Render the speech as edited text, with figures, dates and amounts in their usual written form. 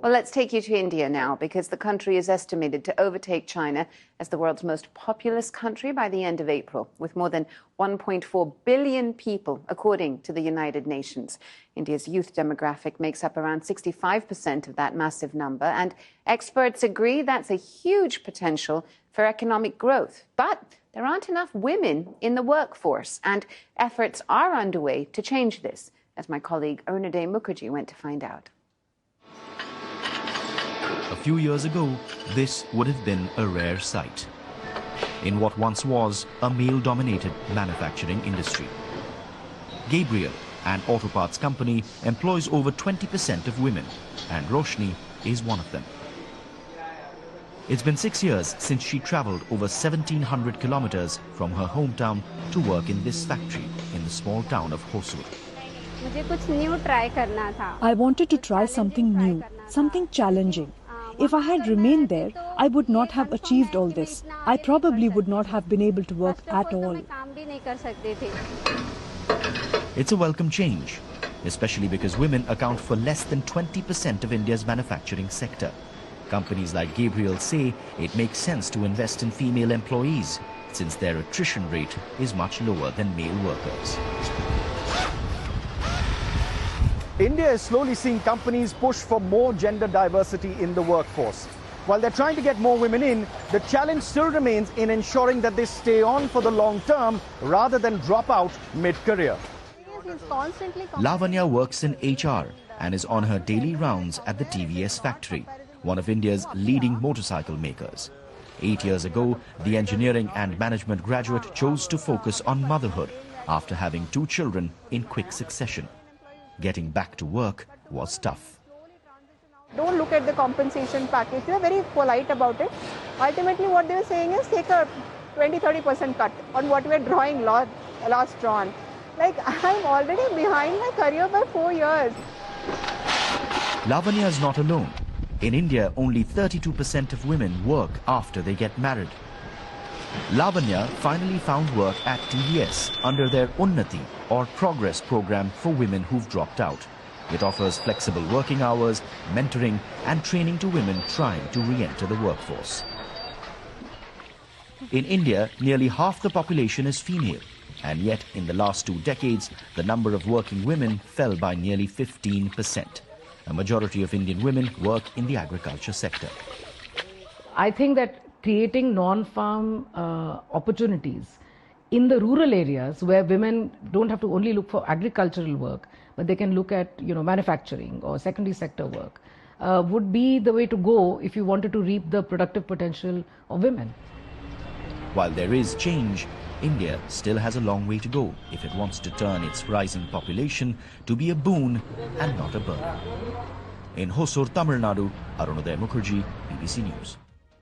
Well, let's take you to India now, because the country is estimated to overtake China as the world's most populous country by the end of April, with more than 1.4 billion people, according to the United Nations. India's youth demographic makes up around 65% of that massive number, and experts agree that's a huge potential for economic growth. But there aren't enough women in the workforce, and efforts are underway to change this, as my colleague Arunodaya Mukherjee went to find out. A few years ago, this would have been a rare sight in what once was a male-dominated manufacturing industry. Gabriel, an auto parts company, employs over 20% of women, and Roshni is one of them. It's been 6 years since she travelled over 1,700 kilometers from her hometown to work in this factory in the small town of Hosur. I wanted to try something new, something challenging. If I had remained there, I would not have achieved all this. I probably would not have been able to work at all. It's a welcome change, especially because women account for less than 20% of India's manufacturing sector. Companies like Gabriel say it makes sense to invest in female employees, since their attrition rate is much lower than male workers. India is slowly seeing companies push for more gender diversity in the workforce. While they're trying to get more women in, the challenge still remains in ensuring that they stay on for the long term rather than drop out mid-career. Lavanya works in HR and is on her daily rounds at the TVS factory, one of India's leading motorcycle makers. 8 years ago, the engineering and management graduate chose to focus on motherhood after having 2 children in quick succession. Getting back to work was tough. Don't look at the compensation package. They are very polite about it. Ultimately, what they were saying is take a 20-30% cut on what we are drawing last drawn. Like, I'm already behind my career by 4 years. Lavanya is not alone. In India, only 32% of women work after they get married. Lavanya finally found work at TVS under their Unnati or Progress program for women who've dropped out. It offers flexible working hours, mentoring and training to women trying to re-enter the workforce. In India, nearly half the population is female, and yet in the last 2 decades, the number of working women fell by nearly 15%. A majority of Indian women work in the agriculture sector. I think that creating non-farm opportunities in the rural areas where women don't have to only look for agricultural work, but they can look at manufacturing or secondary sector work would be the way to go if you wanted to reap the productive potential of women. While there is change, India still has a long way to go if it wants to turn its rising population to be a boon and not a burden. In Hosur, Tamil Nadu, Arunodaya Mukherjee, BBC News.